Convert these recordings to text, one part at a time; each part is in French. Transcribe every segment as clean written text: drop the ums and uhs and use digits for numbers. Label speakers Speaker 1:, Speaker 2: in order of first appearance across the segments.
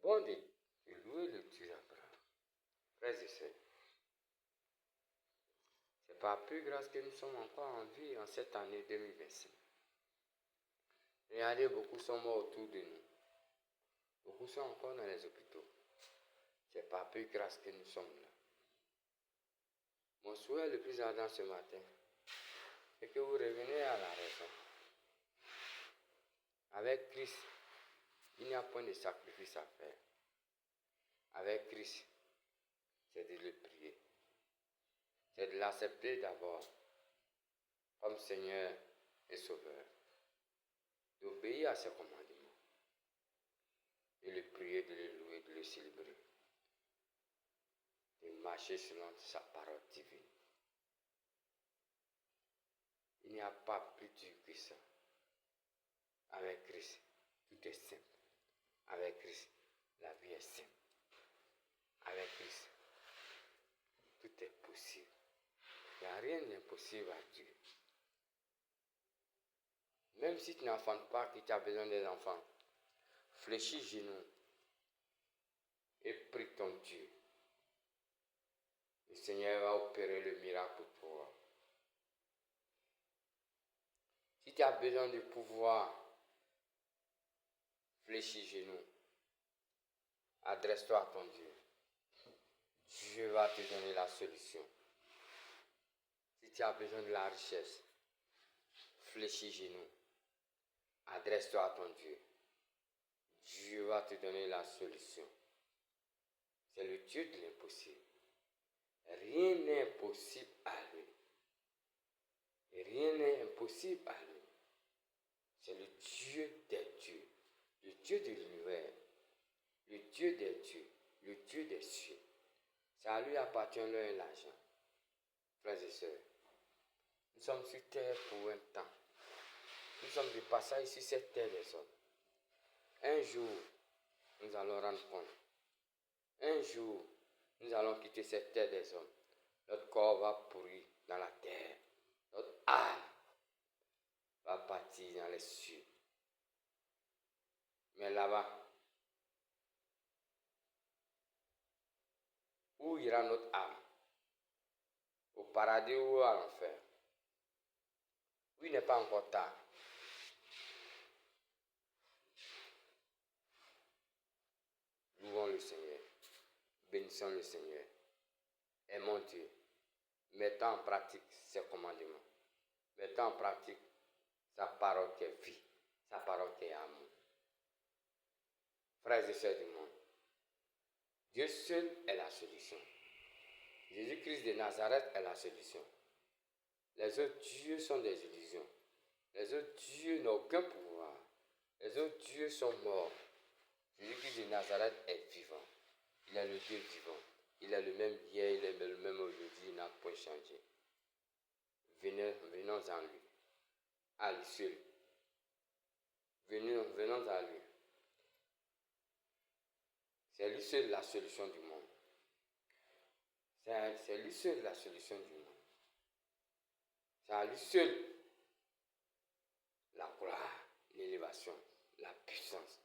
Speaker 1: bon de louer le Dieu d'Abraham. Frères et sœurs, c'est par plus grâce que nous sommes encore en vie en cette année 2025. Regardez, beaucoup sont morts autour de nous. Beaucoup sont encore dans les hôpitaux. C'est par plus grâce que nous sommes là. Mon souhait le plus ardent ce matin, c'est que vous reveniez à la raison. Avec Christ, il n'y a point de sacrifice à faire. Avec Christ, c'est de le prier. C'est de l'accepter d'abord comme Seigneur et Sauveur. D'obéir à ses commandements. De le prier, de le louer, de le célébrer. De marcher selon sa parole divine. Il n'y a pas plus dur que ça. Avec Christ, tout est simple. Avec Christ, la vie est simple. Avec Christ, tout est possible. Il n'y a rien d'impossible à Dieu. Même si tu n'enfantes pas, que tu as besoin des enfants, fléchis genoux et prie ton Dieu. Le Seigneur va opérer le miracle pour toi. Si tu as besoin de pouvoir, fléchis genoux. Adresse-toi à ton Dieu. Dieu va te donner la solution. Si tu as besoin de la richesse, fléchis genoux. Adresse-toi à ton Dieu. Dieu va te donner la solution. C'est le Dieu de l'impossible. Rien n'est impossible à lui. Et rien n'est impossible à lui. C'est le Dieu des dieux. Le Dieu de l'univers. Le Dieu des dieux. Le Dieu des cieux. Ça lui appartient l'or et l'argent. Frères et sœurs, nous sommes sur terre pour un temps. Nous sommes de passage sur cette terre des hommes. Un jour, nous allons rendre compte. Un jour, nous allons quitter cette terre des hommes. Notre corps va pourrir dans la terre. Notre âme va partir dans les cieux. Mais là-bas, où ira notre âme? Au paradis ou à l'enfer? Oui, il n'est pas encore tard. Louons le Seigneur. Bénissons le Seigneur. Aimons Dieu. Mettons en pratique ses commandements. Mettons en pratique sa parole qui est vie. Sa parole qui est amour. Frères et sœurs du monde, Dieu seul est la solution. Jésus-Christ de Nazareth est la solution. Les autres dieux sont des illusions. Les autres dieux n'ont aucun pouvoir. Les autres dieux sont morts. Jésus-Christ de Nazareth est vivant. Il est le Dieu vivant. Il est le même hier, il est le même aujourd'hui, il n'a point changé. Venons en lui. À lui seul. Venons à lui. C'est lui seul la solution du monde. C'est lui seul la solution du monde. C'est à lui seul la gloire, l'élévation, la puissance.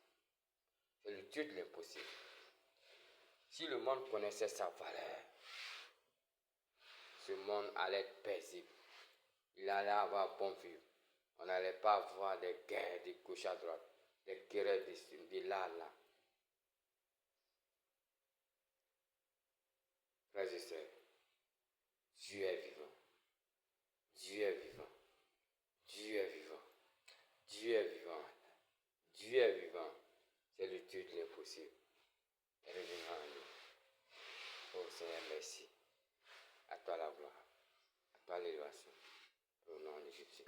Speaker 1: C'est le Dieu de l'impossible. Si le monde connaissait sa valeur, ce monde allait être paisible. Il allait avoir bon vivre. On n'allait pas avoir des guerres de gauche à droite, des querelles de là à là. Frères et sœurs, Dieu est vivant. Dieu est vivant. Dieu est vivant. Dieu est vivant. Dieu est vivant. C'est le Dieu de l'impossible. Revenons à nous. Oh Seigneur, merci. À toi la gloire. À toi l'élévation. Au nom de Jésus.